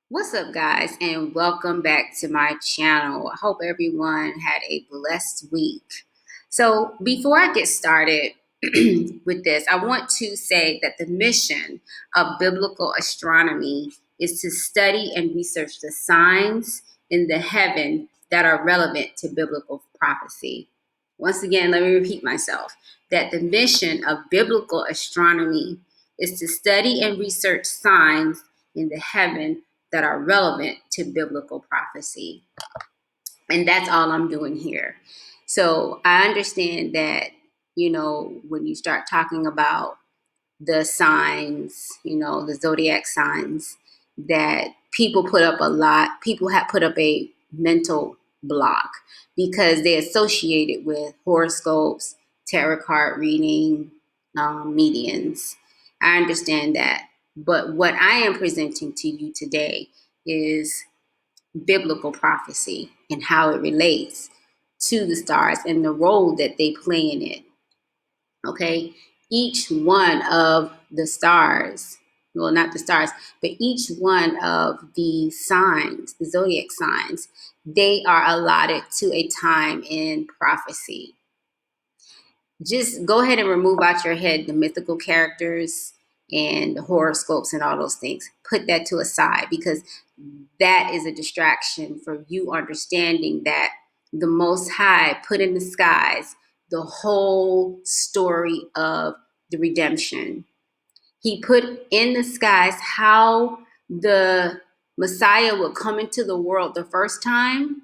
What's up, guys, and welcome back to my channel. I hope everyone had a blessed week. So, before I get started with this, I want to say that the mission of biblical astronomy is to study and research the signs in the heaven that are relevant to biblical prophecy. Once again, let me repeat myself that the mission of biblical astronomy is to study and research signs in the heaven that are relevant to biblical prophecy. And that's all I'm doing here. So I understand that, when you start talking about the signs, the zodiac signs, that people have put up a mental block because they associate it with horoscopes, tarot card reading, mediums. I understand that. But what I am presenting to you today is biblical prophecy and how it relates to the stars and the role that they play in it. Okay. Each one of the stars, well, not the stars, but each one of the signs, the zodiac signs, they are allotted to a time in prophecy. Just go ahead and remove out your head the mythical characters and the horoscopes and all those things. Put that to a side because that is a distraction for you understanding that the Most High put in the skies the whole story of the redemption. He put in the skies how the Messiah would come into the world the first time,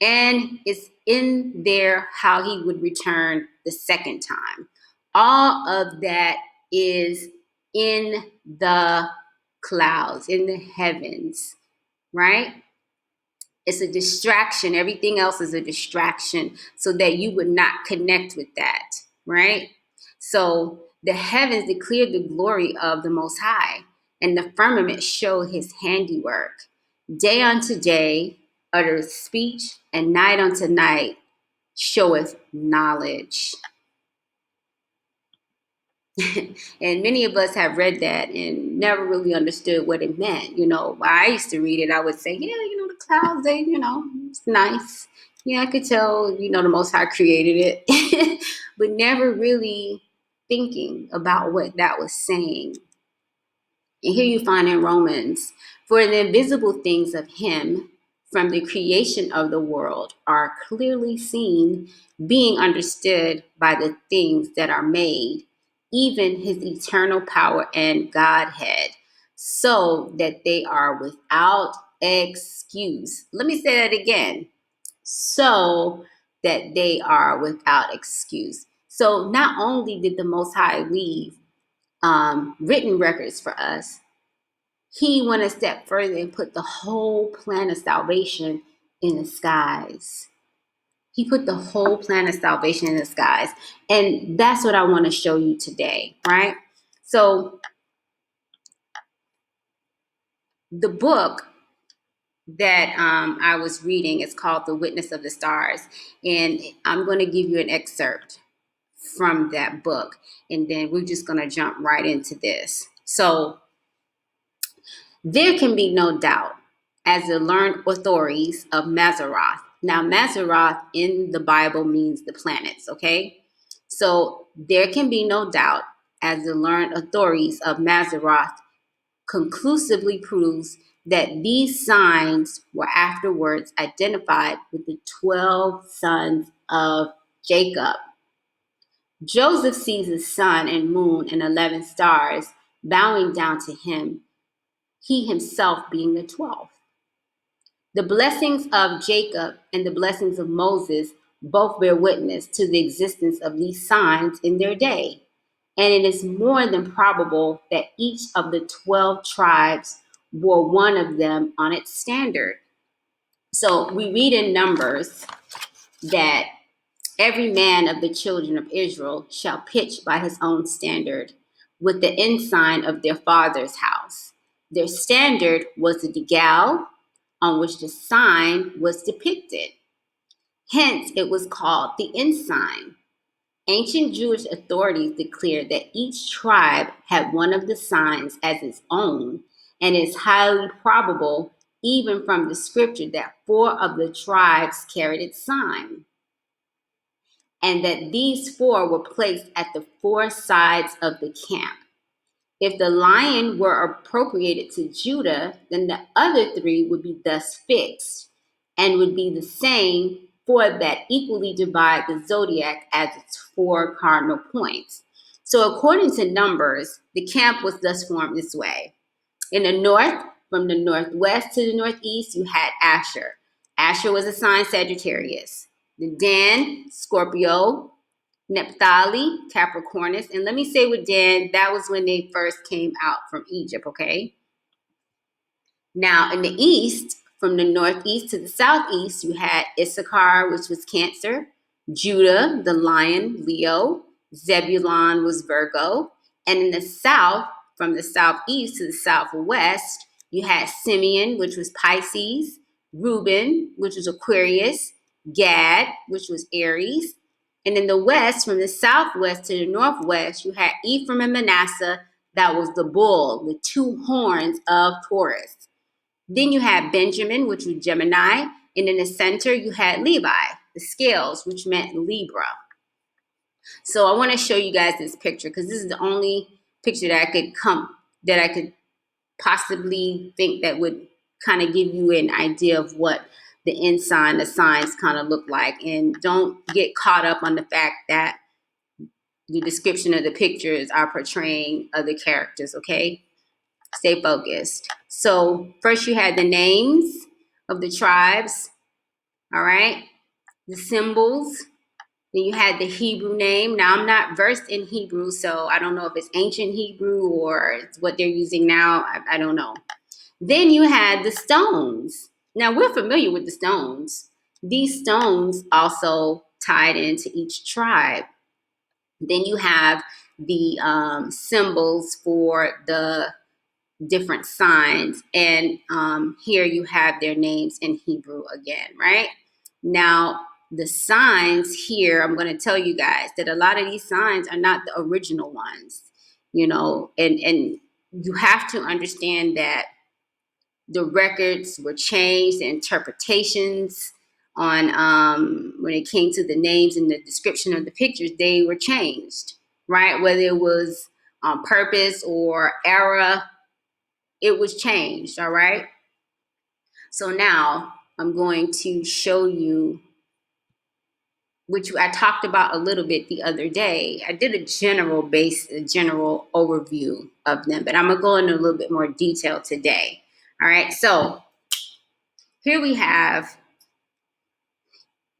and it's in there how he would return the second time. All of that is in the clouds, in the heavens, right? It's a distraction. Everything else is a distraction so that you would not connect with that, right? So the heavens declare the glory of the Most High, and the firmament show his handiwork. Day unto day uttereth speech, and night unto night showeth knowledge. And many of us have read that and never really understood what it meant. When I used to read it, I would say, yeah, the clouds, it's nice. Yeah, I could tell, the Most High created it, but never really thinking about what that was saying. And here you find in Romans, for the invisible things of him from the creation of the world are clearly seen, being understood by the things that are made, even his eternal power and Godhead, so that they are without excuse. Let me say that again. So that they are without excuse. So not only did the Most High leave written records for us, he went a step further and put the whole plan of salvation in the skies. He put the whole plan of salvation in the skies. And that's what I want to show you today, right? So the book that I was reading is called The Witness of the Stars. And I'm going to give you an excerpt from that book. And then we're just going to jump right into this. So there can be no doubt, as the learned authorities of Mazaroth. Now, Mazaroth in the Bible means the planets, okay? So there can be no doubt, as the learned authorities of Mazaroth conclusively proves that these signs were afterwards identified with the 12 sons of Jacob. Joseph sees his sun and moon and 11 stars bowing down to him, he himself being the 12th. The blessings of Jacob and the blessings of Moses both bear witness to the existence of these signs in their day. And it is more than probable that each of the 12 tribes bore one of them on its standard. So we read in Numbers that every man of the children of Israel shall pitch by his own standard with the ensign of their father's house. Their standard was the degal, on which the sign was depicted. Hence, it was called the ensign. Ancient Jewish authorities declared that each tribe had one of the signs as its own, And it's highly probable, even from the scripture, that 4 of the tribes carried its sign, and that these 4 were placed at the 4 sides of the camp. If the lion were appropriated to Judah, then the other 3 would be thus fixed and would be the same 4 that equally divide the zodiac as its 4 cardinal points. So according to Numbers, the camp was thus formed this way. In the north, from the northwest to the northeast, you had Asher. Asher was assigned Sagittarius. The Dan, Scorpio. Naphtali, Capricornus. And let me say with Dan, that was when they first came out from Egypt, okay? Now, in the east, from the northeast to the southeast, you had Issachar, which was Cancer, Judah, the lion, Leo, Zebulon was Virgo, and in the south, from the southeast to the southwest, you had Simeon, which was Pisces, Reuben, which was Aquarius, Gad, which was Aries, and in the west, from the southwest to the northwest, you had Ephraim and Manasseh, that was the bull, the 2 horns of Taurus. Then you had Benjamin, which was Gemini, and in the center you had Levi, the scales, which meant Libra. So I want to show you guys this picture because this is the only picture that I could possibly think that would kind of give you an idea of what the signs kind of look like. And don't get caught up on the fact that the description of the pictures are portraying other characters, okay? Stay focused. So first you had the names of the tribes, all right? The symbols. Then you had the Hebrew name. Now, I'm not versed in Hebrew, so I don't know if it's ancient Hebrew or it's what they're using now. I don't know. Then you had the stones. Now, we're familiar with the stones. These stones also tied into each tribe. Then you have the symbols for the different signs. And here you have their names in Hebrew again, right? Now, the signs here, I'm going to tell you guys that a lot of these signs are not the original ones, you know, and you have to understand that the records were changed, the interpretations on when it came to the names and the description of the pictures, they were changed, right? Whether it was on purpose or error, it was changed, all right? So now I'm going to show you, which I talked about a little bit the other day. I did a general overview of them, but I'm gonna go into a little bit more detail today. All right, so here we have,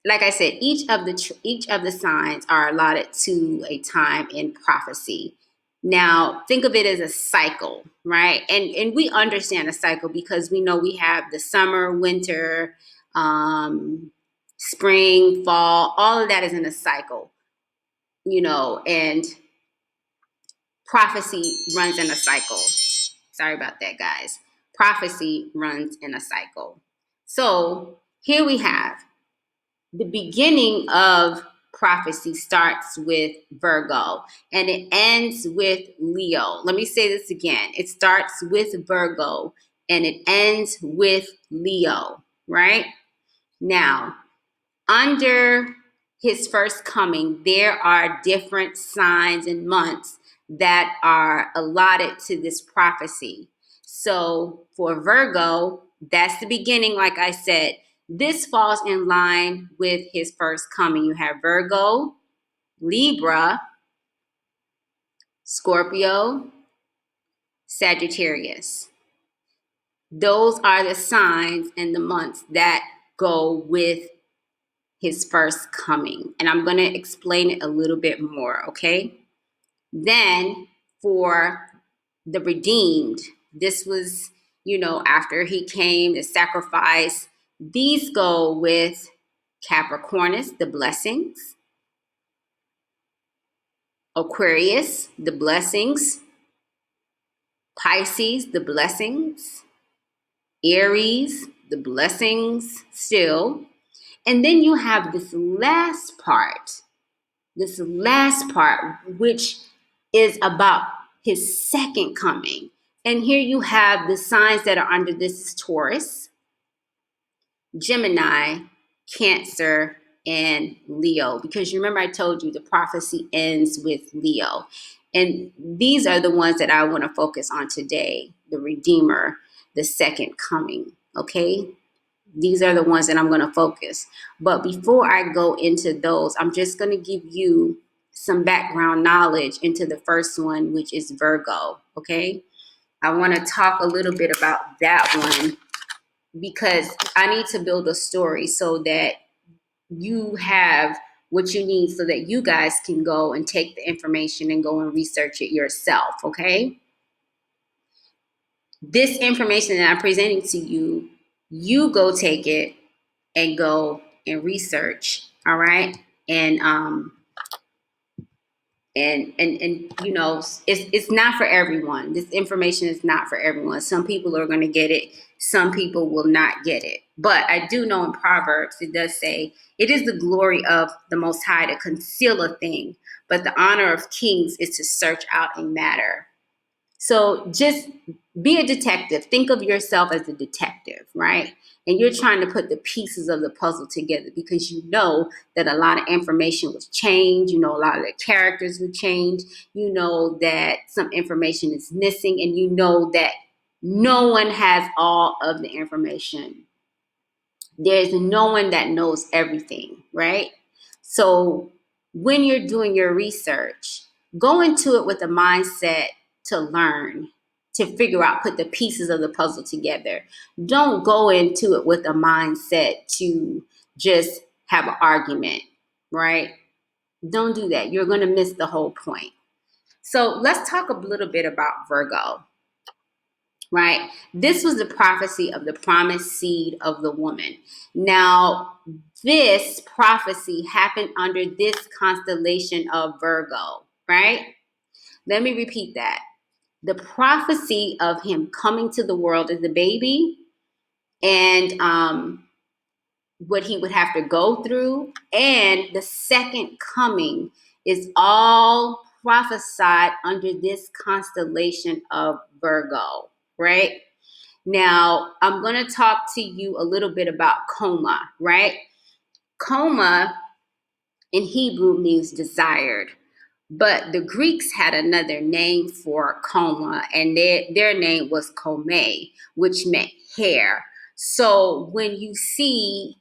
like I said, each of the signs are allotted to a time in prophecy. Now, think of it as a cycle, right? And we understand a cycle because we know we have the summer, winter, spring, fall, all of that is in a cycle, you know, and prophecy runs in a cycle. Sorry about that, guys. Prophecy runs in a cycle. So here we have the beginning of prophecy starts with Virgo and it ends with Leo. Let me say this again. It starts with Virgo and it ends with Leo, right? Now, under his first coming, there are different signs and months that are allotted to this prophecy. So for Virgo, that's the beginning, like I said. This falls in line with his first coming. You have Virgo, Libra, Scorpio, Sagittarius. Those are the signs and the months that go with his first coming. And I'm going to explain it a little bit more, okay? Then for the redeemed, this was, you know, after he came, the sacrifice. These go with Capricornus, the blessings, Aquarius, the blessings, Pisces, the blessings, Aries, the blessings still. And then you have this last part, which is about his second coming. And here you have the signs that are under this is Taurus, Gemini, Cancer, and Leo. Because you remember I told you the prophecy ends with Leo. And these are the ones that I want to focus on today. The Redeemer, the second coming. Okay? These are the ones that I'm going to focus. But before I go into those, I'm just going to give you some background knowledge into the first one, which is Virgo. Okay? I want to talk a little bit about that one because I need to build a story so that you have what you need so that you guys can go and take the information and go and research it yourself, okay? This information that I'm presenting to you, you go take it and go and research, all right? And you know, it's not for everyone. This information is not for everyone. Some people are going to get it, some people will not get it. But I do know in Proverbs it does say it is the glory of the Most High to conceal a thing, but the honor of kings is to search out a matter. So just be a detective. Think of yourself as a detective, right? And you're trying to put the pieces of the puzzle together because you know that a lot of information was changed. You know, a lot of the characters were changed. You know that some information is missing, and you know that no one has all of the information. There's no one that knows everything, right? So when you're doing your research, go into it with a mindset to learn, to figure out, put the pieces of the puzzle together. Don't go into it with a mindset to just have an argument, right? Don't do that. You're going to miss the whole point. So let's talk a little bit about Virgo, right? This was the prophecy of the promised seed of the woman. Now, this prophecy happened under this constellation of Virgo, right? Let me repeat that. The prophecy of him coming to the world as a baby and what he would have to go through and the second coming is all prophesied under this constellation of Virgo, right? Now, I'm going to talk to you a little bit about coma, right? Coma in Hebrew means desired, but the Greeks had another name for coma, and their name was Kome, which meant hair. So when you see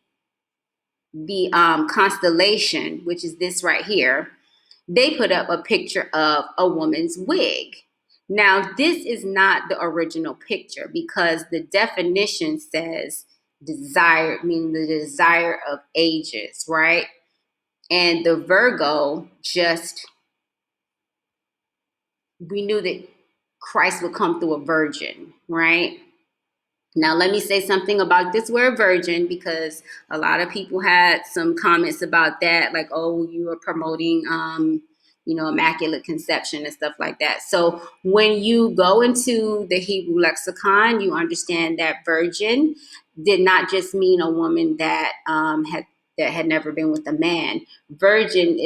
the constellation, which is this right here, they put up a picture of a woman's wig. Now, this is not the original picture because the definition says desire, meaning the desire of ages, right? And the Virgo just, we knew that Christ would come through a virgin, right? Now, let me say something about this word virgin because a lot of people had some comments about that, like, oh, you are promoting, immaculate conception and stuff like that. So when you go into the Hebrew lexicon, you understand that virgin did not just mean a woman that had never been with a man. Virgin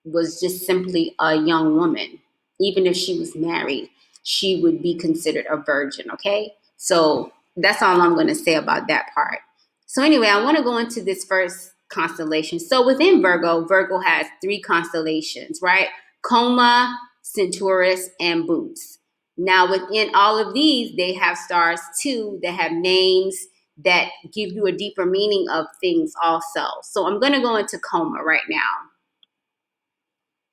was just simply a young woman. Even if she was married, she would be considered a virgin, okay? So that's all I'm going to say about that part. So anyway, I want to go into this first constellation. So within Virgo, Virgo has three constellations, right? Coma, Centaurus, and Boots. Now within all of these, they have stars too that have names that give you a deeper meaning of things also. So I'm going to go into Coma right now,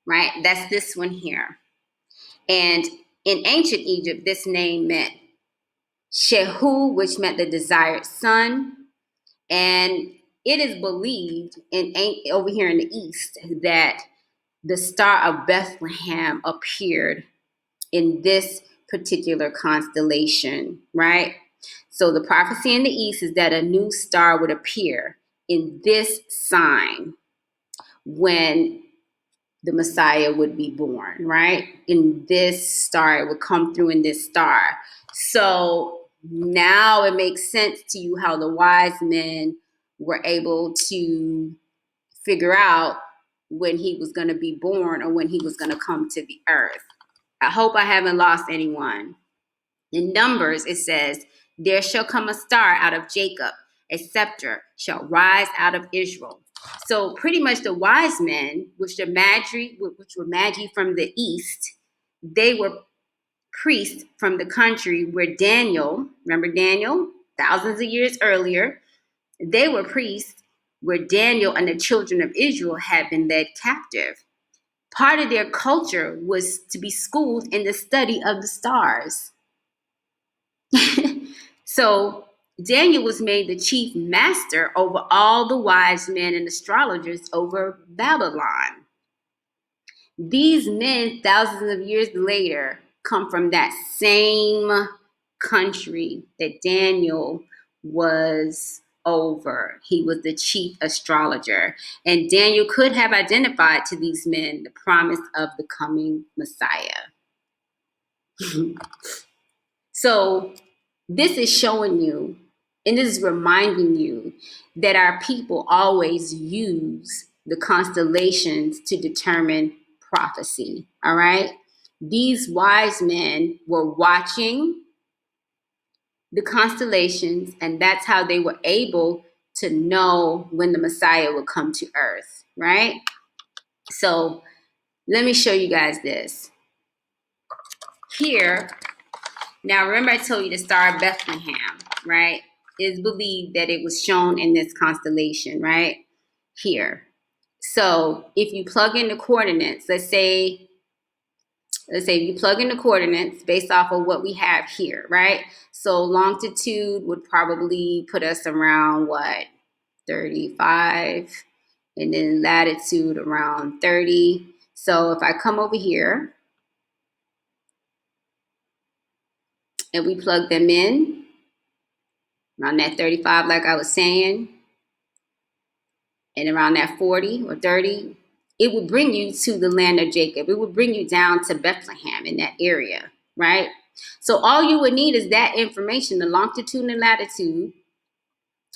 right? That's this one here. And in ancient Egypt, this name meant Shehu, which meant the desired son. And it is believed over here in the East that the Star of Bethlehem appeared in this particular constellation, right? So the prophecy in the East is that a new star would appear in this sign when the Messiah would be born, right? In this star, it would come through in this star. So now it makes sense to you how the wise men were able to figure out when he was going to be born or when he was going to come to the earth. I hope I haven't lost anyone. In Numbers, it says, there shall come a star out of Jacob, a scepter shall rise out of Israel. So pretty much the wise men, which were magi from the east, they were priests from the country where Daniel, remember Daniel, thousands of years earlier, they were priests where Daniel and the children of Israel had been led captive. Part of their culture was to be schooled in the study of the stars. So Daniel was made the chief master over all the wise men and astrologers over Babylon. These men, thousands of years later, come from that same country that Daniel was over. He was the chief astrologer. And Daniel could have identified to these men the promise of the coming Messiah. So this is showing you, and this is reminding you that our people always use the constellations to determine prophecy. All right. These wise men were watching the constellations, and that's how they were able to know when the Messiah would come to earth. Right. So let me show you guys this. Here, now remember I told you the star of Bethlehem, right? It is believed that it was shown in this constellation, right? Here. So if you plug in the coordinates, let's say you plug in the coordinates based off of what we have here, right? So longitude would probably put us around what? 35. And then latitude around 30. So if I come over here and we plug them in around that 35, like I was saying, and around that 40 or 30, it would bring you to the land of Jacob. It would bring you down to Bethlehem in that area, right? So all you would need is that information, the longitude and latitude,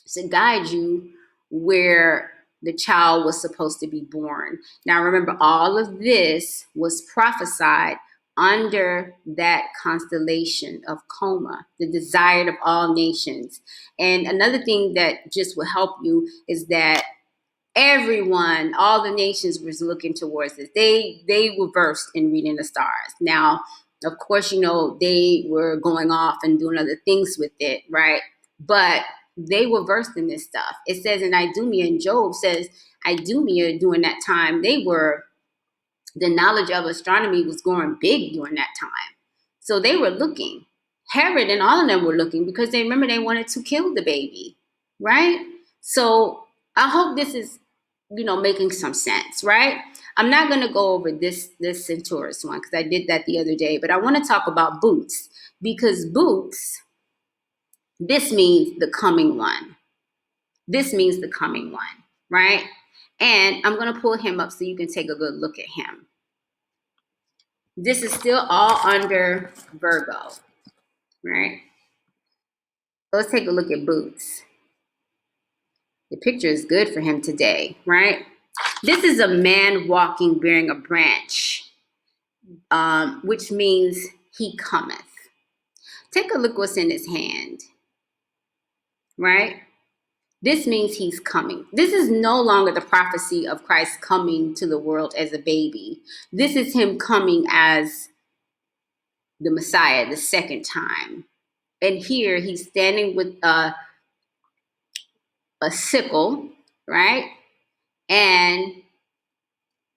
to guide you where the child was supposed to be born. Now remember, all of this was prophesied under that constellation of Coma, the desired of all nations. And another thing that just will help you is that everyone, all the nations was looking towards this. They were versed in reading the stars. Now, of course, you know, they were going off and doing other things with it, right? But they were versed in this stuff. It says in Idumea, and Job says Idumea during that time, the knowledge of astronomy was going big during that time. So they were looking. Herod and all of them were looking because they remember they wanted to kill the baby, right? So I hope this is, making some sense, right? I'm not going to go over this Centaurus one because I did that the other day, but I want to talk about Boots because Boots, this means the coming one. This means the coming one, right? And I'm going to pull him up so you can take a good look at him. This is still all under Virgo, right? Let's take a look at Boots. The picture is good for him today, right? This is a man walking bearing a branch, which means he cometh. Take a look what's in his hand, right? This means he's coming. This is no longer the prophecy of Christ coming to the world as a baby. This is him coming as the Messiah the second time. And here he's standing with a sickle, right? And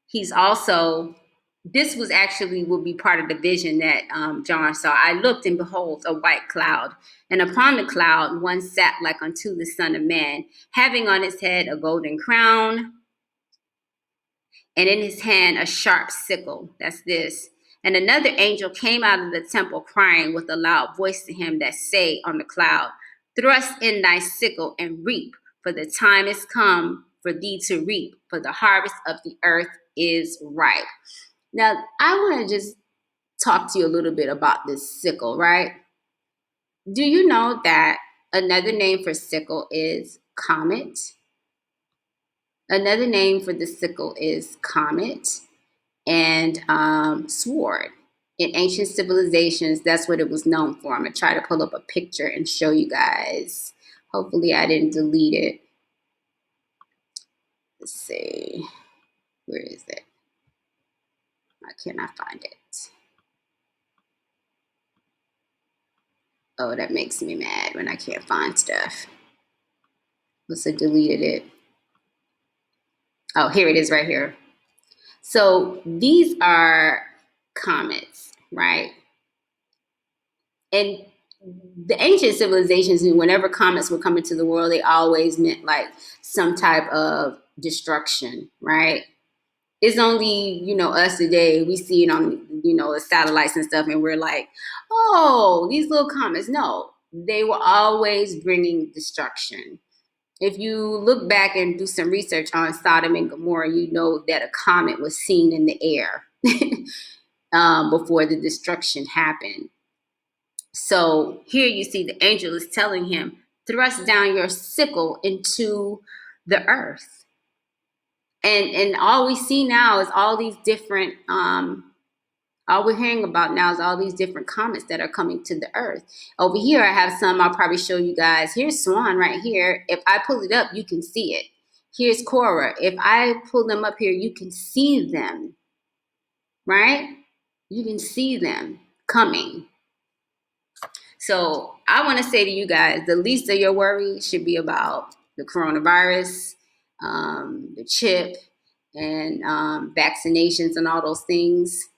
he's also, this was actually will be part of the vision that John saw. I looked and behold a white cloud, and upon the cloud one sat like unto the Son of Man, having on his head a golden crown, and in his hand a sharp sickle. That's this. And another angel came out of the temple crying with a loud voice to him that say on the cloud, thrust in thy sickle and reap, for the time is come for thee to reap, for the harvest of the earth is ripe. Now, I want to just talk to you a little bit about this sickle, right? Do you know that another name for sickle is comet? Another name for the sickle is comet and sword In ancient civilizations, that's what it was known for. I'm going to try to pull up a picture and show you guys. Hopefully I didn't delete it. Let's see. Where is it? I cannot find it. Oh, that makes me mad when I can't find stuff. Must have deleted it. Oh, here it is right here. So these are comets, right? And the ancient civilizations, whenever comets were coming to the world, they always meant like some type of destruction, right? It's only, us today, we see it on, the satellites and stuff, and we're like, oh, these little comets. No, they were always bringing destruction. If you look back and do some research on Sodom and Gomorrah, you know that a comet was seen in the air before the destruction happened. So here you see the angel is telling him, thrust down your sickle into the earth. And all we see now is all these different, all we're hearing about now is all these different comets that are coming to the earth. Over here, I have some I'll probably show you guys. Here's Swan right here. If I pull it up, you can see it. Here's Cora. If I pull them up here, you can see them, right? You can see them coming. So I want to say to you guys, the least of your worries should be about the coronavirus, the chip, and vaccinations and all those things.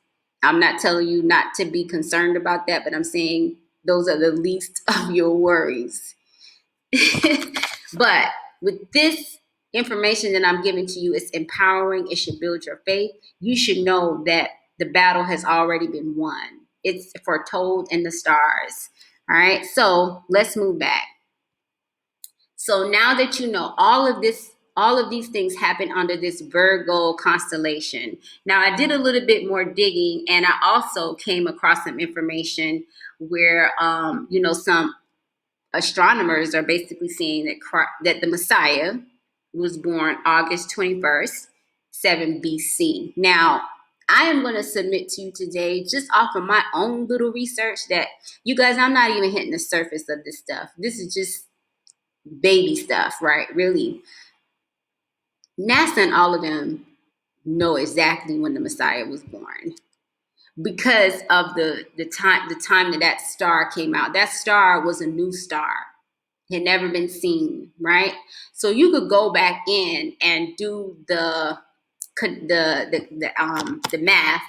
I'm not telling you not to be concerned about that, but I'm saying those are the least of your worries. But with this information that I'm giving to you, it's empowering. It should build your faith. You should know that the battle has already been won. It's foretold in the stars. All right, so let's move back. So now that you know all of these things happen under this Virgo constellation. Now I did a little bit more digging, and I also came across some information where, some astronomers are basically saying that the Messiah was born August 21st, 7 BC. Now, I am going to submit to you today, just off of my own little research, that you guys, I'm not even hitting the surface of this stuff. This is just baby stuff, right? Really. NASA and all of them know exactly when the Messiah was born because of the time that star came out. That star was a new star, had never been seen, right? So you could go back in and do the math,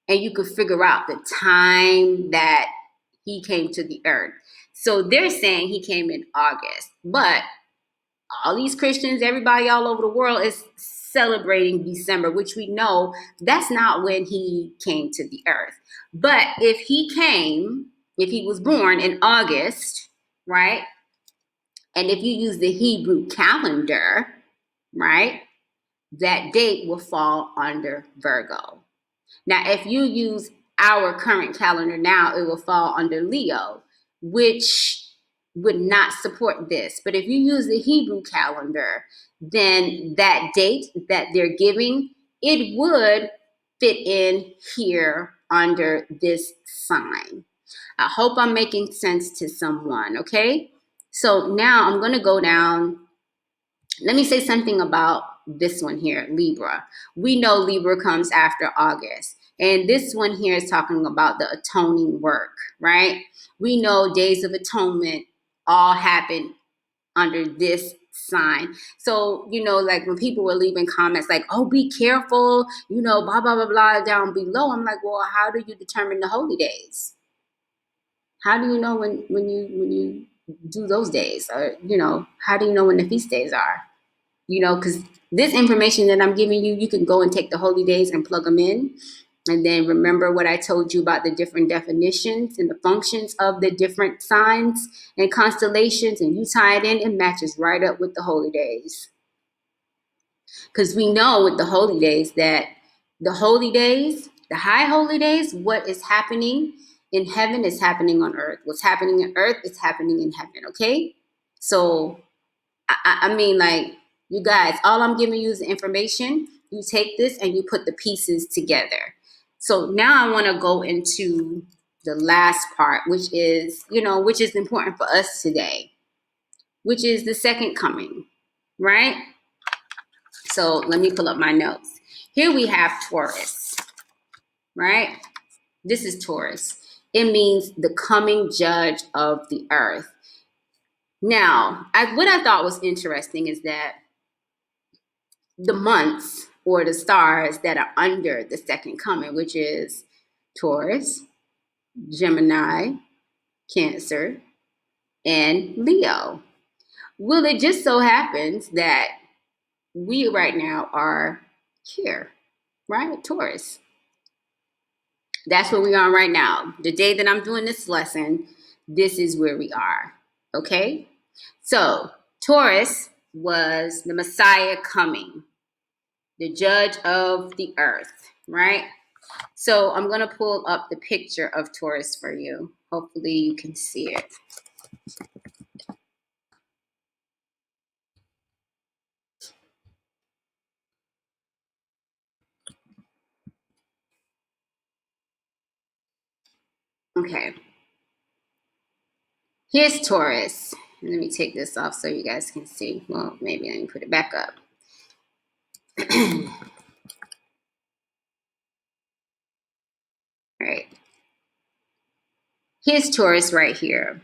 and you could figure out the time that he came to the earth. So they're saying he came in August, but all these Christians, everybody all over the world is celebrating December, which we know that's not when he came to the earth. But if he was born in August, right? And if you use the Hebrew calendar, right, that date will fall under Virgo. Now, if you use our current calendar now, it will fall under Leo, which would not support this. But if you use the Hebrew calendar, then that date that they're giving, it would fit in here under this sign. I hope I'm making sense to someone, okay? So now I'm going to go down. Let me say something about this one here, Libra. We know Libra comes after August. And this one here is talking about the atoning work, right? We know Days of Atonement all happen under this sign. So, like when people were leaving comments like, oh, be careful, blah, blah, blah, blah, down below. I'm like, well, how do you determine the holy days? How do you know when you do those days? Or, how do you know when the feast days are? Because this information that I'm giving you, you can go and take the holy days and plug them in. And then remember what I told you about the different definitions and the functions of the different signs and constellations, and you tie it in, it matches right up with the holy days. Because we know with the holy days that the holy days, the high holy days, what is happening in heaven is happening on earth. What's happening in earth is happening in heaven, okay? So, I mean, like, you guys, all I'm giving you is information. You take this and you put the pieces together. So now I want to go into the last part, which is, which is important for us today, which is the second coming, right? So let me pull up my notes. Here we have Taurus, right? This is Taurus. It means the coming judge of the earth. Now, what I thought was interesting is that the months or the stars that are under the second coming, which is Taurus, Gemini, Cancer, and Leo. Well, it just so happens that we right now are here, right? Taurus. That's where we are right now. The day that I'm doing this lesson, this is where we are. Okay? So, Taurus was the Messiah coming, the judge of the earth, right? So, I'm going to pull up the picture of Taurus for you. Hopefully, you can see it. Okay. Here's Taurus. Let me take this off so you guys can see. Well, maybe I can put it back up. Right. Here's Taurus right here.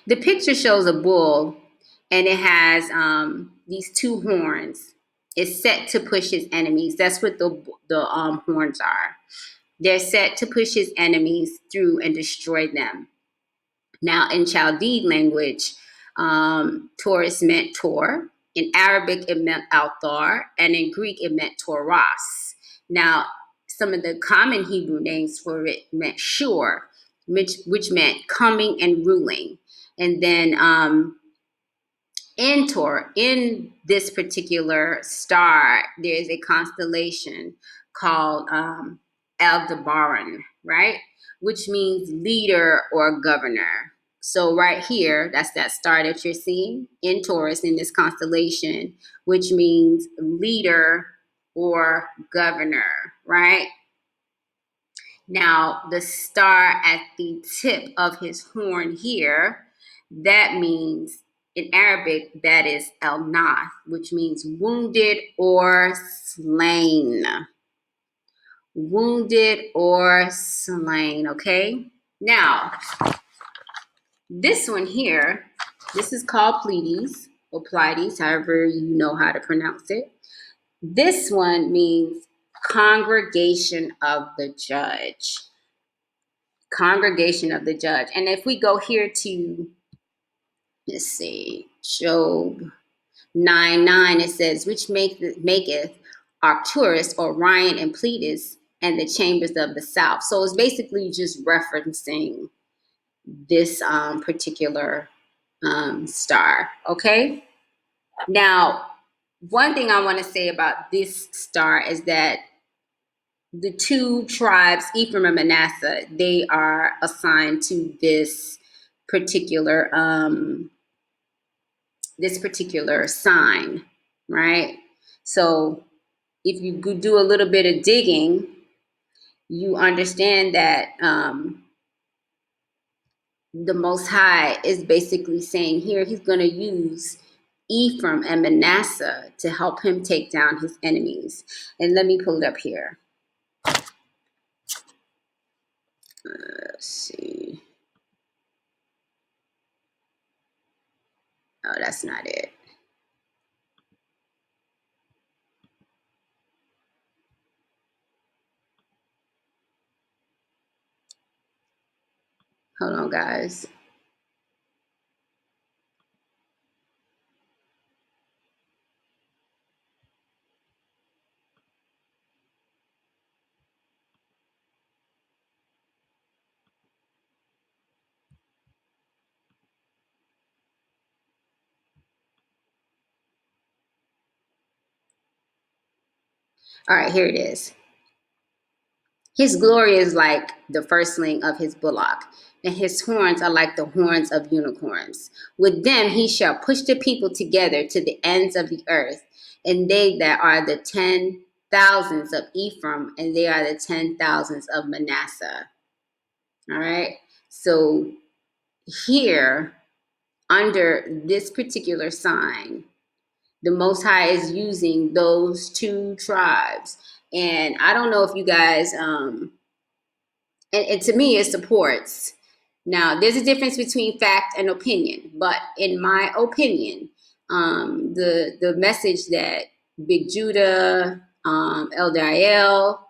The picture shows a bull, and it has these two horns. It's set to push his enemies. That's what the horns are. They're set to push his enemies through and destroy them. Now, in Chaldean language, Taurus meant Tor. In Arabic, it meant Althar. And in Greek, it meant Taurus. Now, some of the common Hebrew names for it meant Shur, which meant coming and ruling. And then in this particular star, there's a constellation called Aldebaran, right? Which means leader or governor. So right here, that's that star that you're seeing in Taurus in this constellation, which means leader or governor, right? Now, the star at the tip of his horn here, that means in Arabic, that is El Nath, which means wounded or slain. Wounded or slain, okay? Now, this one here, this is called Pleiades, or Pleiades, however you know how to pronounce it. This one means congregation of the judge. Congregation of the judge. And if we go here to, let's see, Job 9:9, it says, which maketh Arcturus, Orion, and Pleiades, and the chambers of the south. So it's basically just referencing this particular star, okay? Now, one thing I want to say about this star is that the two tribes, Ephraim and Manasseh, they are assigned to this particular sign, right? So if you do a little bit of digging, you understand that the Most High is basically saying here he's going to use Ephraim and Manasseh to help him take down his enemies. And let me pull it up here. Let's see. Oh, that's not it. Hold on, guys. All right, here it is. His glory is like the firstling of his bullock, and his horns are like the horns of unicorns. With them he shall push the people together to the ends of the earth, and they that are the thousands of Ephraim, and they are the 10,000s of Manasseh. All right. So here, under this particular sign, the Most High is using those two tribes. And I don't know if you guys, and to me, it supports. Now, there's a difference between fact and opinion, but in my opinion, the message that Big Judah, Elder IL,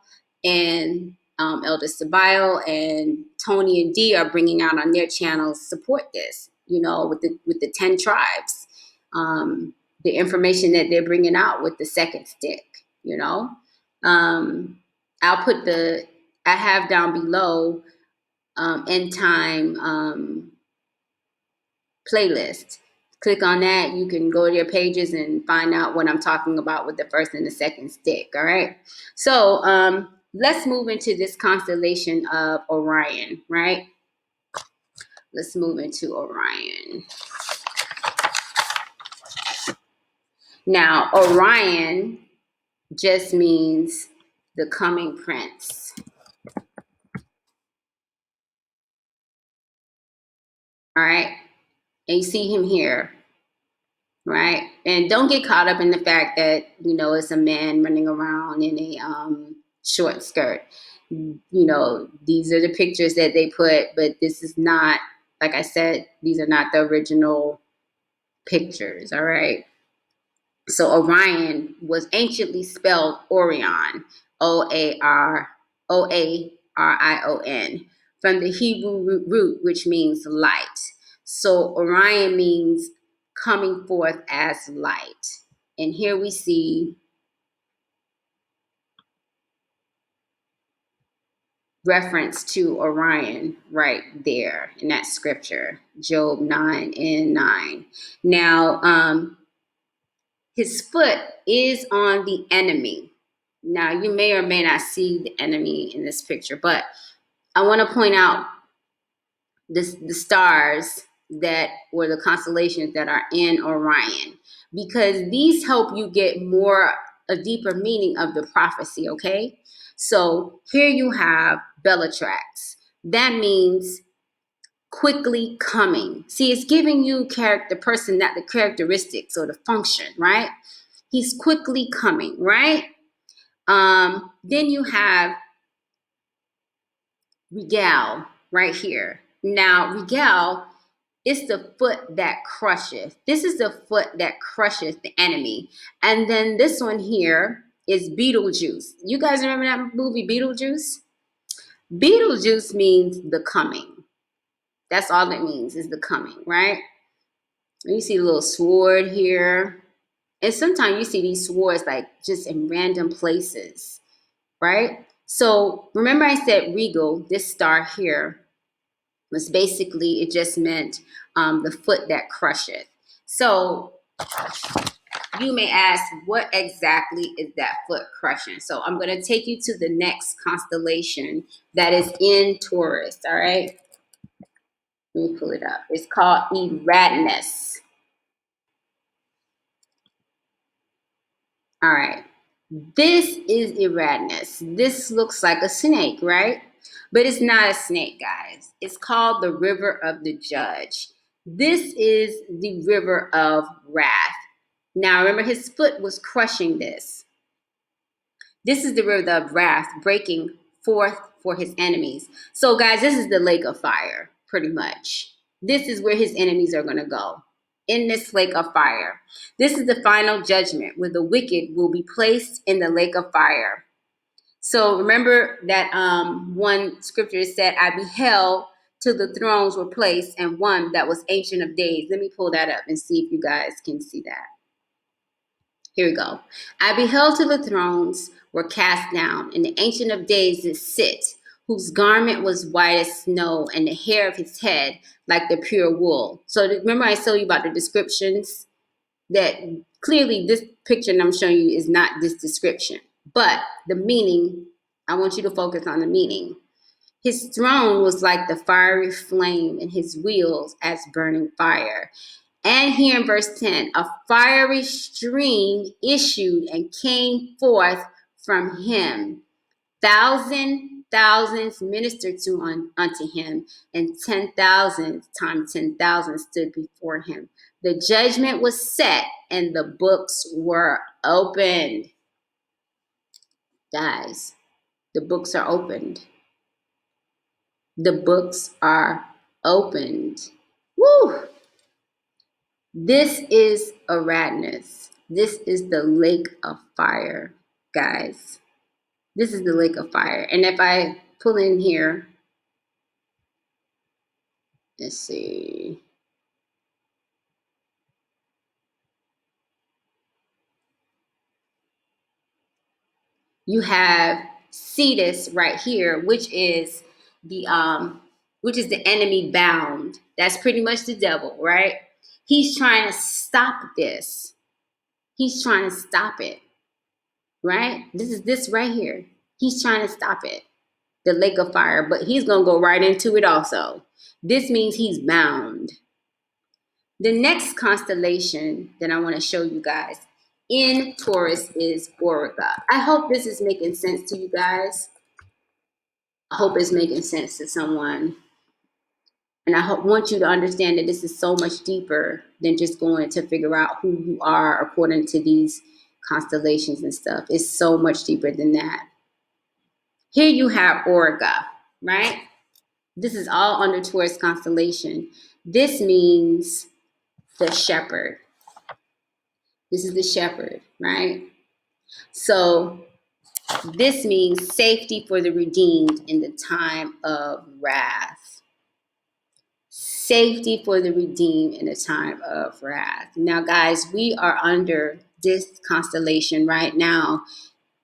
and Elder Sabayo and Tony and D are bringing out on their channels support this. You know, with the 10 tribes, the information that they're bringing out with the second stick. You know, I'll put I have down below end time playlist. Click on that. You can go to your pages and find out what I'm talking about with the first and the second stick. All right. So let's move into this constellation of Orion, right? Let's move into Orion. Now, Orion just means the coming prince. All right. And you see him here, right? And don't get caught up in the fact that, you know, it's a man running around in a short skirt. You know, these are the pictures that they put, but this is not, like I said, these are not the original pictures, all right? So Orion was anciently spelled Orion, Oarion, from the Hebrew root, which means light. So Orion means coming forth as light. And here we see reference to Orion right there in that scripture, Job 9:9. Now, his foot is on the enemy. Now, you may or may not see the enemy in this picture, but I want to point out the stars that were the constellations that are in Orion, because these help you get a deeper meaning of the prophecy, okay? So here you have Bellatrix. That means quickly coming. See, it's giving you the person, not the characteristics or the function, right? He's quickly coming, right? Then you have Regal right here. Now, Regal is the foot that crusheth. This is the foot that crusheth the enemy. And then this one here is Beetlejuice. You guys remember that movie, Beetlejuice? Beetlejuice means the coming. That's all it means, is the coming, right? And you see a little sword here. And sometimes you see these swords like just in random places, right? So remember I said regal, this star here, was basically, it just meant the foot that crusheth. So you may ask, what exactly is that foot crushing? So I'm going to take you to the next constellation that is in Taurus, all right? Let me pull it up. It's called Eradnus. All right. This is Eradnus. This looks like a snake, right? But it's not a snake, guys. It's called the River of the Judge. This is the river of wrath. Now, remember, his foot was crushing this. This is the river of wrath, breaking forth for his enemies. So, guys, this is the lake of fire, pretty much. This is where his enemies are going to go, in this lake of fire. This is the final judgment, where the wicked will be placed in the lake of fire. So remember that one scripture said, I beheld till the thrones were placed, and one that was ancient of days. Let me pull that up and see if you guys can see that. Here we go. I beheld till the thrones were cast down, and the ancient of days did sit, whose garment was white as snow, and the hair of his head like the pure wool. So remember I told you about the descriptions, that clearly this picture that I'm showing you is not this description. But the meaning, I want you to focus on the meaning. His throne was like the fiery flame, and his wheels as burning fire. And here in verse 10, a fiery stream issued and came forth from him. Thousands ministered unto him, and 10,000 times 10,000 stood before him. The judgment was set, and the books were opened. Guys, the books are opened. The books are opened. Woo! This is Aradness. This is the lake of fire, guys. This is the lake of fire. And if I pull in here, let's see. You have Cetus right here, which is the enemy bound. That's pretty much the devil, right? He's trying to stop this. He's trying to stop it, right? This is this right here. He's trying to stop it, the lake of fire, but he's going to go right into it also. This means he's bound. The next constellation that I want to show you guys in Taurus is Origa. I hope this is making sense to you guys. I hope it's making sense to someone. And I want you to understand that this is so much deeper than just going to figure out who you are according to these constellations and stuff. It's so much deeper than that. Here you have Origa, right? This is all under Taurus constellation. This means the shepherd. This is the shepherd, right? So this means safety for the redeemed in the time of wrath. Safety for the redeemed in the time of wrath. Now, guys, we are under this constellation right now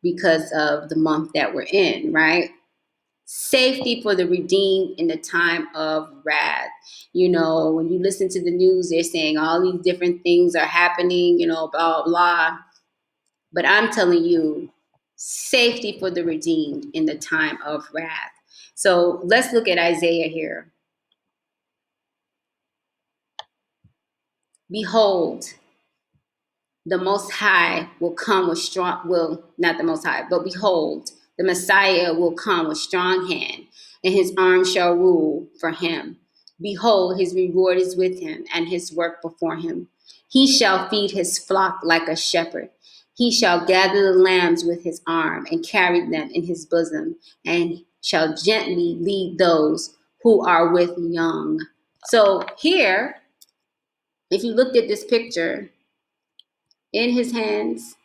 because of the month that we're in, right? Safety for the redeemed in the time of wrath. You know, when you listen to the news, they're saying all these different things are happening, you know, blah, blah. But I'm telling you, safety for the redeemed in the time of wrath. So let's look at Isaiah here. Behold, the Most High will come with not the Most High, but behold, the Messiah will come with strong hand, and his arm shall rule for him. Behold, his reward is with him, and his work before him. He shall feed his flock like a shepherd. He shall gather the lambs with his arm, and carry them in his bosom, and shall gently lead those who are with young. So here, if you looked at this picture, in his hands,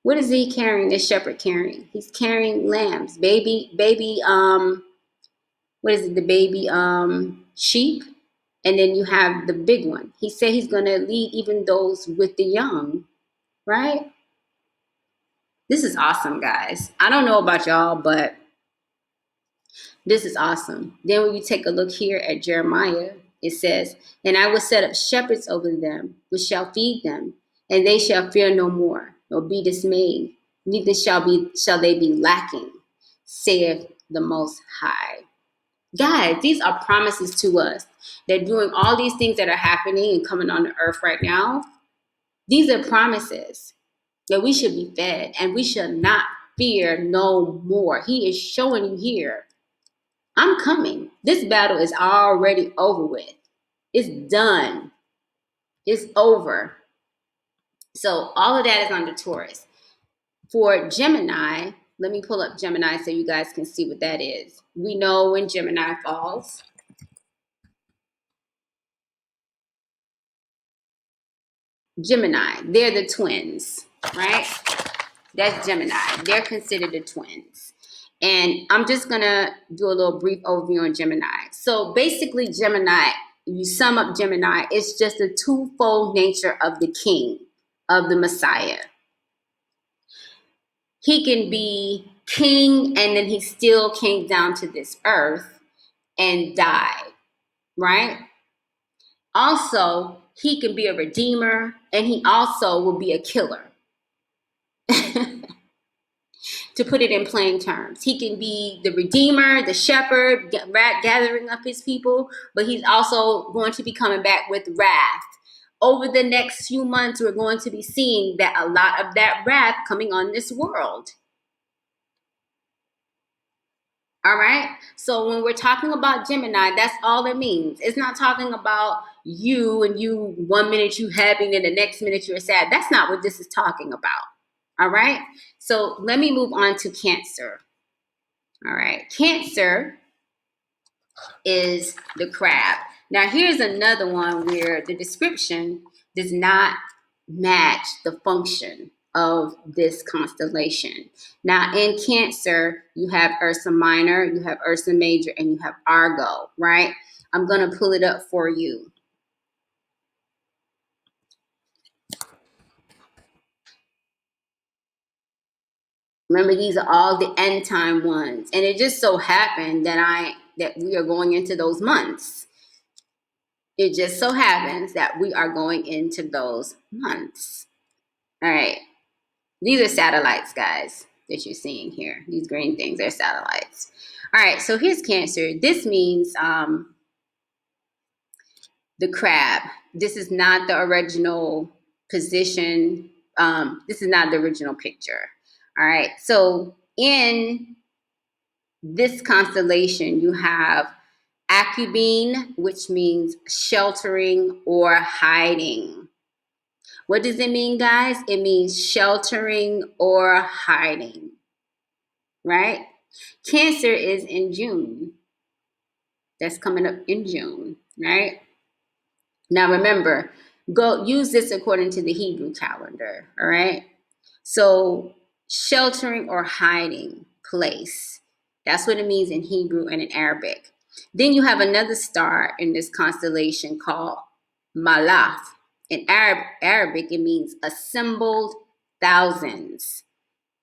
what is he carrying, the shepherd carrying? He's carrying lambs, baby, what is it, the baby sheep? And then you have the big one. He said he's going to lead even those with the young, right? This is awesome, guys. I don't know about y'all, but this is awesome. Then when you take a look here at Jeremiah, it says, and I will set up shepherds over them, which shall feed them, and they shall fear no more, nor be dismayed, neither shall they be lacking, saith the Most High. Guys, these are promises to us that doing all these things that are happening and coming on the earth right now, these are promises that we should be fed and we should not fear no more. He is showing you here, I'm coming. This battle is already over with. It's done. It's over. So all of that is under Taurus. For Gemini, let me pull up Gemini so you guys can see what that is. We know when Gemini falls. Gemini, they're the twins, right? That's Gemini. They're considered the twins. And I'm just going to do a little brief overview on Gemini. So basically, Gemini, you sum up Gemini, it's just a twofold nature of the king, of the Messiah. He can be king and then he still came down to this earth and died, right? Also, he can be a redeemer and he also will be a killer. To put it in plain terms, he can be the redeemer, the shepherd, gathering up his people, but he's also going to be coming back with wrath. Over the next few months, we're going to be seeing that a lot of that wrath coming on this world. All right. So when we're talking about Gemini, that's all it means. It's not talking about you and you 1 minute you happy and then the next minute you're sad. That's not what this is talking about. All right. So let me move on to Cancer. All right. Cancer is the crab. Now here's another one where the description does not match the function of this constellation. Now in Cancer, you have Ursa Minor, you have Ursa Major, and you have Argo, right? I'm going to pull it up for you. Remember, these are all the end time ones. And it just so happened that we are going into those months. It just so happens that we are going into those months. All right. These are satellites, guys, that you're seeing here. These green things are satellites. All right, so here's Cancer. This means the crab. This is not the original position. This is not the original picture. All right, so in this constellation, you have Acubine, which means sheltering or hiding. What does it mean, guys? It means sheltering or hiding, right? Cancer is in June. That's coming up in June, right? Now remember, go use this according to the Hebrew calendar, all right? So sheltering or hiding place. That's what it means in Hebrew and in Arabic. Then you have another star in this constellation called Malaf. In Arabic, it means assembled thousands.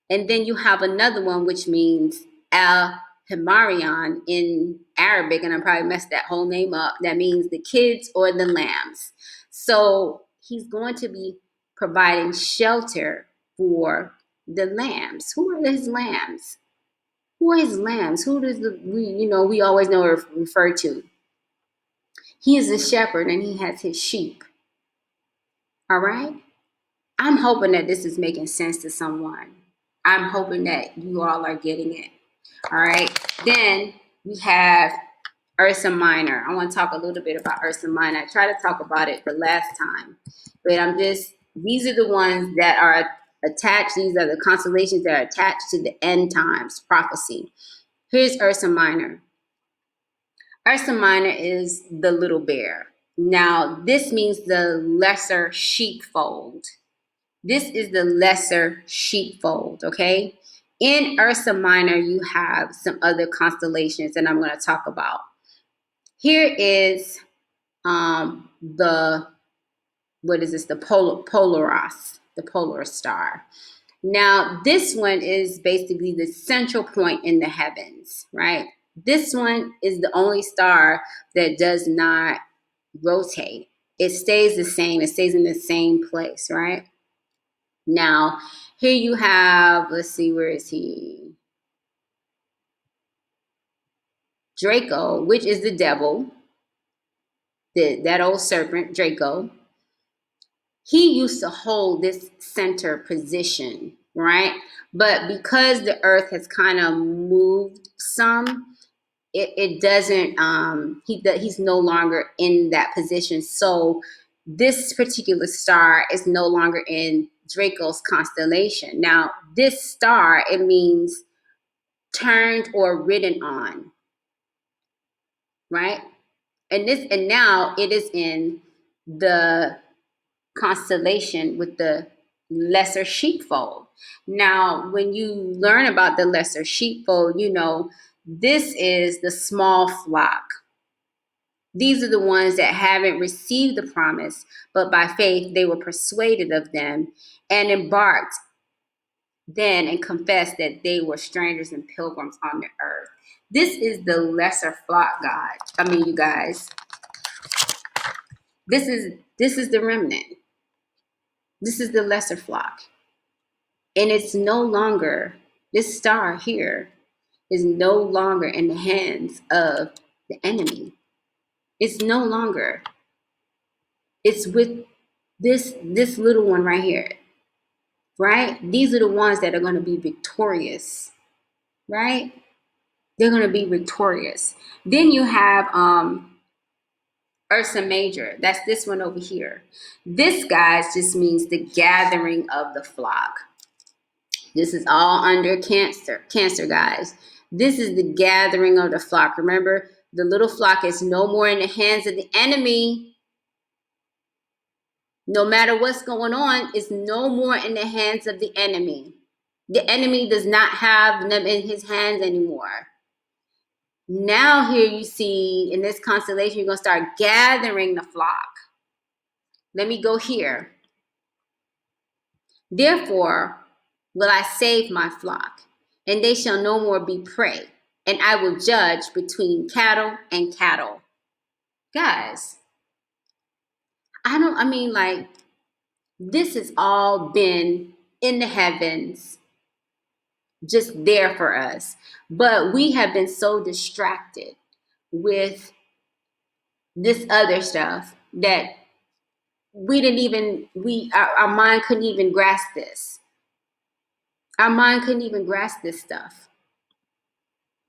And then you have another one which means Al Himarion in Arabic, and I probably messed that whole name up. That means the kids or the lambs. So he's going to be providing shelter for the lambs. Who are his lambs? Who are his lambs? Who does we always know or refer to? He is a shepherd and he has his sheep. All right? I'm hoping that this is making sense to someone. I'm hoping that you all are getting it. All right. Then we have Ursa Minor. I want to talk a little bit about Ursa Minor. I tried to talk about it the last time, but these are the ones that are attached. These are the constellations that are attached to the end times prophecy. Here's Ursa Minor. Ursa Minor is the little bear. Now, this means the lesser sheepfold. This is the lesser sheepfold, okay? In Ursa Minor, you have some other constellations that I'm going to talk about. Here is the Polaris, the polar star. Now, this one is basically the central point in the heavens, right? This one is the only star that does not rotate. It stays the same. It stays in the same place, right? Now, here you have, let's see, where is he? Draco, which is the devil, that old serpent, Draco. He used to hold this center position, right? But because the earth has kind of moved some, it doesn't, he's no longer in that position. So this particular star is no longer in Draco's constellation. Now, this star, it means turned or ridden on, right? And now it is in the constellation with the lesser sheepfold. Now, when you learn about the lesser sheepfold, this is the small flock. These are the ones that haven't received the promise, but by faith they were persuaded of them and embarked then and confessed that they were strangers and pilgrims on the earth. This is the lesser flock, you guys. This is the remnant. This is the lesser flock. And it's no longer, this star here is no longer in the hands of the enemy. It's no longer. It's with this little one right here, right? These are the ones that are going to be victorious, right? They're going to be victorious. Then you have Ursa Major. That's this one over here. This, guys, just means the gathering of the flock. This is all under Cancer. Cancer, guys. This is the gathering of the flock. Remember, the little flock is no more in the hands of the enemy. No matter what's going on, it's no more in the hands of the enemy. The enemy does not have them in his hands anymore. Now here you see in this constellation, you're going to start gathering the flock. Let me go here. Therefore will I save my flock, and they shall no more be prey, and I will judge between cattle and cattle. Guys, this has all been in the heavens, just there for us. But we have been so distracted with this other stuff that our mind couldn't even grasp this. Our mind couldn't even grasp this stuff.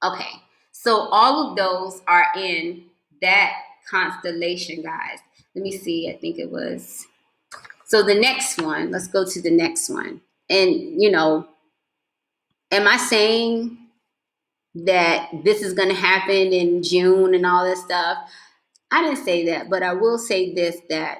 Okay, so all of those are in that constellation, guys. Let me see, I think it was. So the next one, let's go to the next one. And, am I saying that this is going to happen in June and all this stuff? I didn't say that, but I will say this, that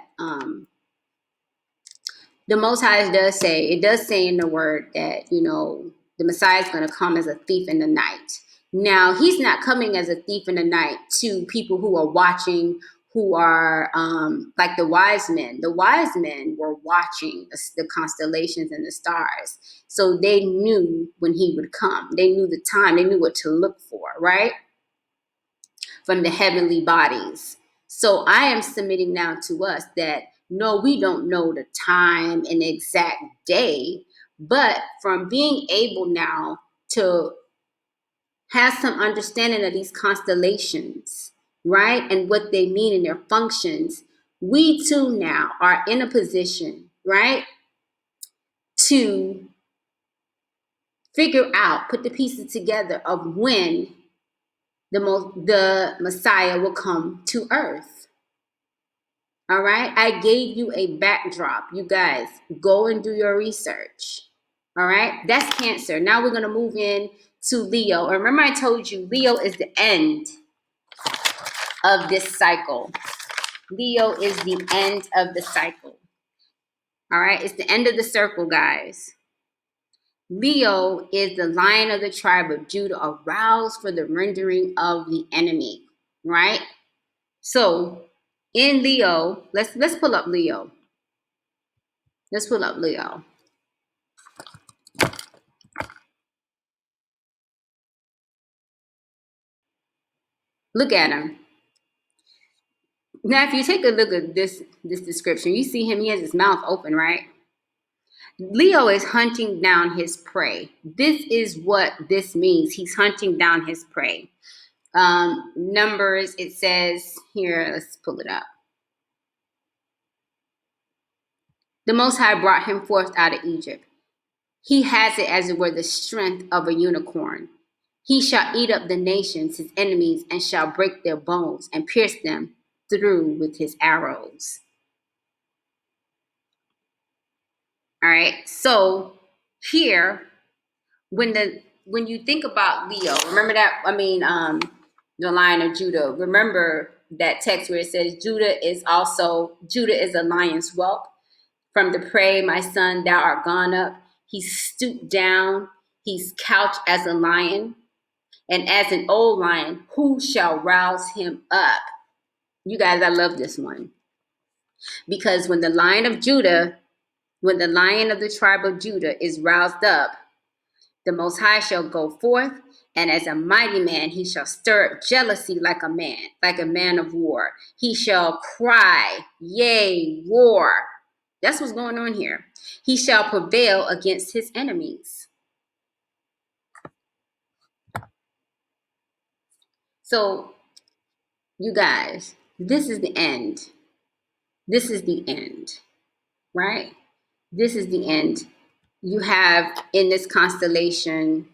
the Most High does say in the word that, the Messiah is going to come as a thief in the night. Now, he's not coming as a thief in the night to people who are watching, who are like the wise men. The wise men were watching the constellations and the stars. So they knew when he would come. They knew the time. They knew what to look for, right? From the heavenly bodies. So I am submitting now to us that no, we don't know the time and the exact day, but from being able now to have some understanding of these constellations, right, and what they mean and their functions, we too now are in a position, right, to figure out, put the pieces together of when the Messiah will come to earth. All right, I gave you a backdrop. You guys, go and do your research. All right, that's Cancer. Now we're going to move in to Leo. Remember I told you Leo is the end of this cycle. Leo is the end of the cycle. All right, it's the end of the circle, guys. Leo is the lion of the tribe of Judah, aroused for the rendering of the enemy, right? So in Leo, let's pull up Leo. Let's pull up Leo. Look at him. Now, if you take a look at this description, you see him, he has his mouth open, right? Leo is hunting down his prey. This is what this means. He's hunting down his prey. Numbers, it says here, let's pull it up. The Most High brought him forth out of Egypt. He has it as it were the strength of a unicorn. He shall eat up the nations, his enemies, and shall break their bones and pierce them through with his arrows. All right, so here, when you think about Leo, remember that, the Lion of Judah, remember that text where it says Judah is a lion's whelp. From the prey, my son, thou art gone up. He's stooped down. He's couched as a lion. And as an old lion, who shall rouse him up? You guys, I love this one. Because when the Lion of the tribe of Judah is roused up, the Most High shall go forth, and as a mighty man, he shall stir up jealousy like a man of war. He shall cry, yea, roar. That's what's going on here. He shall prevail against his enemies. So, you guys, this is the end. This is the end, right? This is the end. You have in this constellation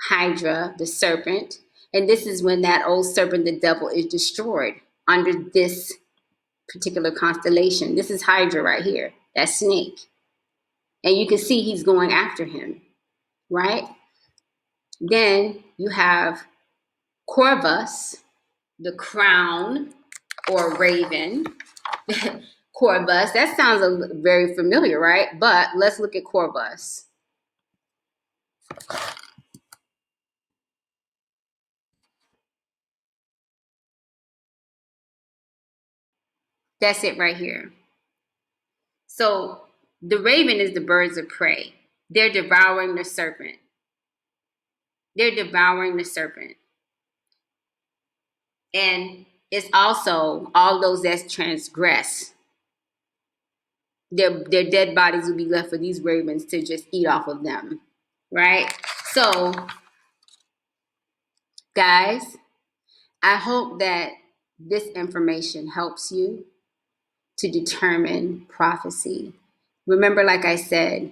Hydra, the serpent. And this is when that old serpent, the devil, is destroyed under this particular constellation. This is Hydra right here, that snake. And you can see he's going after him, right? Then you have Corvus, the crown or raven. Corvus, that sounds very familiar, right? But let's look at Corvus. That's it right here. So the raven is the birds of prey. They're devouring the serpent. They're devouring the serpent. And it's also all those that transgress. Their dead bodies will be left for these ravens to just eat off of them, right? So, guys, I hope that this information helps you to determine prophecy. Remember, like I said,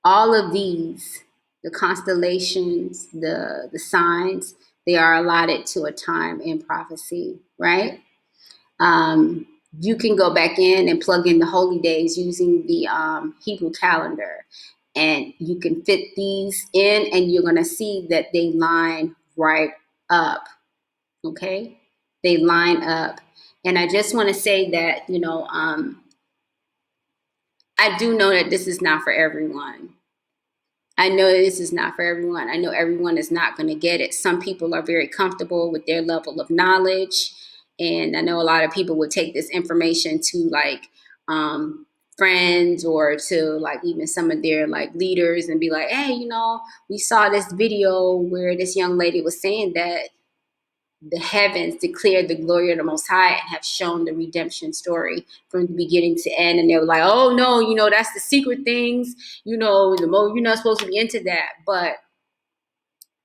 all of these, the constellations, the signs, they are allotted to a time in prophecy, right? You can go back in and plug in the holy days using the Hebrew calendar, and you can fit these in, and you're going to see that they line right up. Okay, they line up. And I just want to say that, I do know that this is not for everyone. I know this is not for everyone. I know everyone is not going to get it. Some people are very comfortable with their level of knowledge. And I know a lot of people would take this information to like friends or to like even some of their like leaders and be like, hey, we saw this video where this young lady was saying that the heavens declared the glory of the Most High and have shown the redemption story from the beginning to end. And they were like, oh, no, that's the secret things. You're not supposed to be into that. But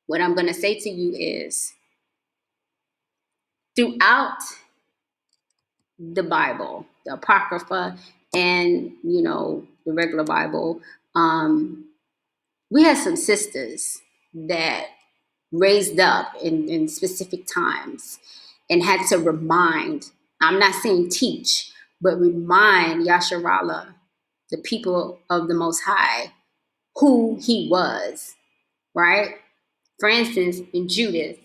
what I'm going to say to you is throughout the Bible, the Apocrypha and, the regular Bible, we have some sisters that raised up in specific times and had to remind, I'm not saying teach, but remind Yasharallah, the people of the Most High, who he was, right? For instance, in Judith,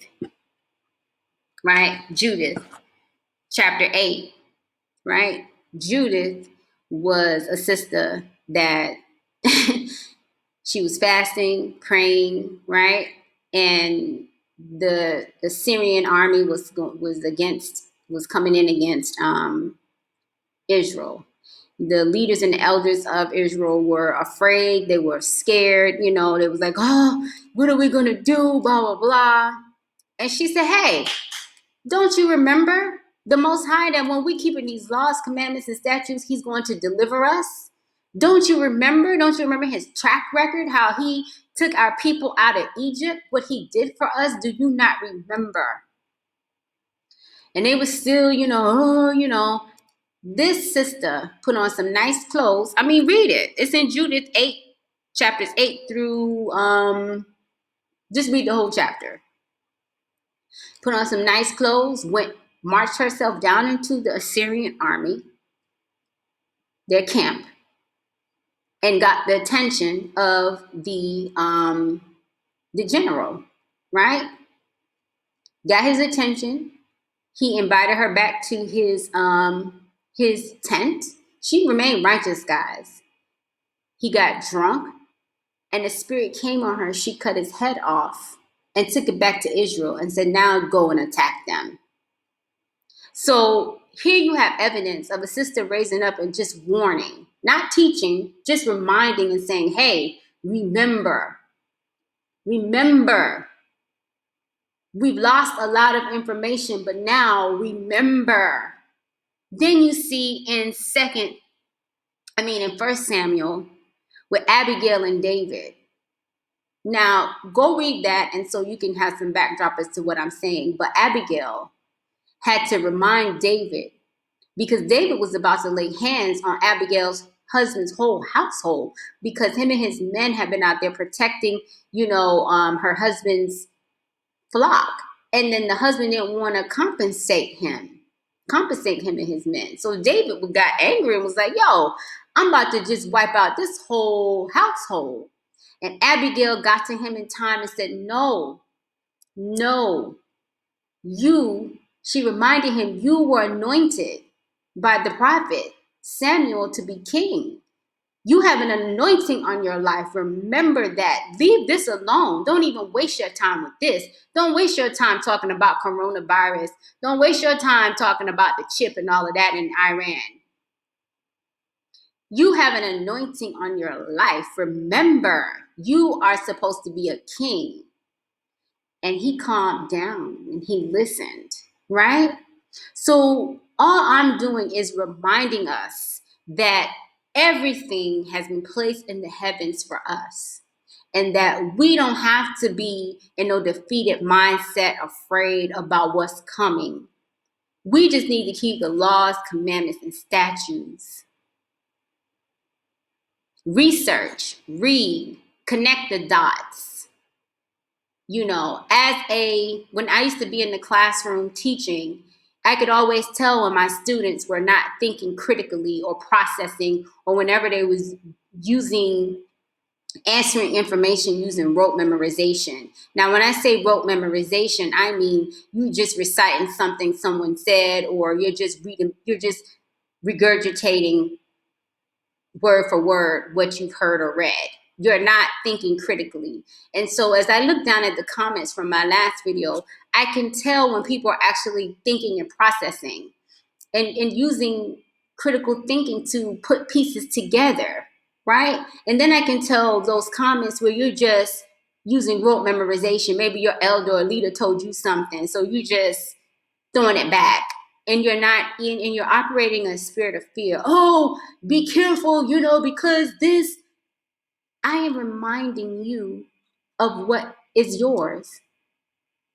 right? Judith, chapter 8, right? Judith was a sister that she was fasting, praying, right? And the Syrian army was coming in against Israel. The leaders and the elders of Israel were afraid. They were scared. They was like, oh, what are we going to do? Blah, blah, blah. And she said, hey, don't you remember the Most High, that when we keeping these laws, commandments, and statutes, he's going to deliver us? Don't you remember? Don't you remember his track record, how he took our people out of Egypt, what he did for us? Do you not remember? And they were still, this sister put on some nice clothes. I mean, read it. It's in Judith 8, chapters 8 through, just read the whole chapter. Put on some nice clothes, marched herself down into the Assyrian army, their camp, and got the attention of the general, right? Got his attention. He invited her back to his tent. She remained righteous, guys. He got drunk, and the spirit came on her. She cut his head off and took it back to Israel and said, now go and attack them. So here you have evidence of a sister raising up and just warning, not teaching, just reminding and saying, hey, remember. We've lost a lot of information, but now remember. Then you see in 1 Samuel with Abigail and David. Now, go read that, and so you can have some backdrop as to what I'm saying. But Abigail had to remind David, because David was about to lay hands on Abigail's husband's whole household, because him and his men have been out there protecting, her husband's flock. And then the husband didn't want to compensate him and his men. So David got angry and was like, yo, I'm about to just wipe out this whole household. And Abigail got to him in time and said, no, she reminded him, you were anointed by the prophet Samuel to be king. You have an anointing on your life. Remember that. Leave this alone. Don't even waste your time with this. Don't waste your time talking about coronavirus. Don't waste your time talking about the chip and all of that in Iran. You have an anointing on your life. Remember, you are supposed to be a king. And he calmed down and he listened, right? So all I'm doing is reminding us that everything has been placed in the heavens for us, and that we don't have to be in no defeated mindset, afraid about what's coming. We just need to keep the laws, commandments, and statutes. Research, read, connect the dots. When I used to be in the classroom teaching, I could always tell when my students were not thinking critically or processing, or whenever they was answering information using rote memorization. Now, when I say rote memorization, I mean you just reciting something someone said, or you're just regurgitating word for word what you've heard or read. You're not thinking critically. And so as I look down at the comments from my last video, I can tell when people are actually thinking and processing and using critical thinking to put pieces together, right? And then I can tell those comments where you're just using rote memorization. Maybe your elder or leader told you something, so you just throwing it back. And you're not in, and you're operating a spirit of fear. Oh, be careful, because this. I am reminding you of what is yours.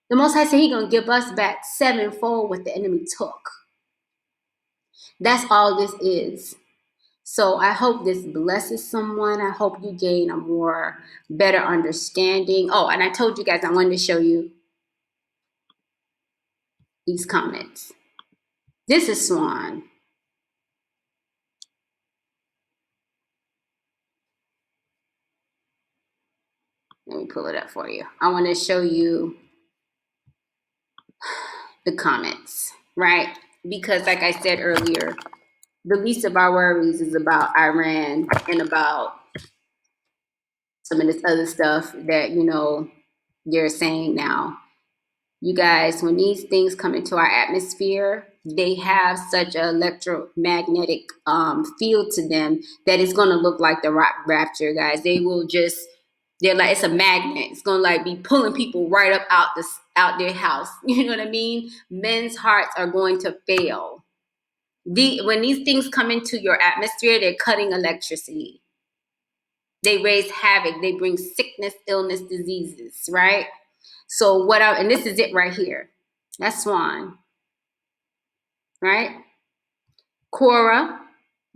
The Most High said He's going to give us back sevenfold what the enemy took. That's all this is. So I hope this blesses someone. I hope you gain a better understanding. Oh, and I told you guys I wanted to show you these comments. This is Swan. Let me pull it up for you. I want to show you the comments, right? Because like I said earlier, the least of our worries is about Iran and about some of this other stuff that, they're saying now. You guys, when these things come into our atmosphere, they have such an electromagnetic field to them that it's going to look like the rapture, guys. They're like, it's a magnet. It's going to like be pulling people right up out their house. You know what I mean? Men's hearts are going to fail. When these things come into your atmosphere, they're cutting electricity. They raise havoc. They bring sickness, illness, diseases, right? So and this is it right here. That's Swan, right? Cora,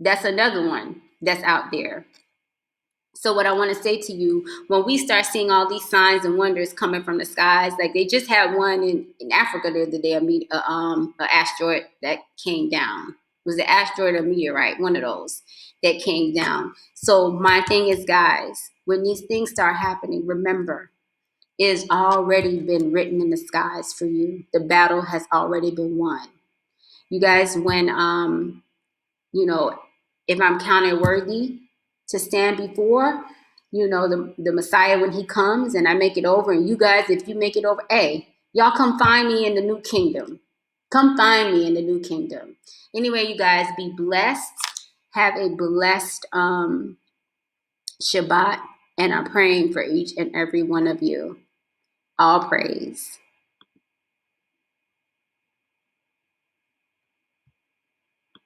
that's another one that's out there. So what I want to say to you, when we start seeing all these signs and wonders coming from the skies, like they just had one in Africa the other day, an asteroid that came down. It was an asteroid or meteorite, one of those that came down. So my thing is, guys, when these things start happening, remember, it has already been written in the skies for you. The battle has already been won. You guys, when if I'm counted worthy to stand before, the Messiah when he comes and I make it over, and you guys, if you make it over, hey, y'all come find me in the new kingdom. Come find me in the new kingdom. Anyway, you guys, be blessed. Have a blessed Shabbat, and I'm praying for each and every one of you. All praise.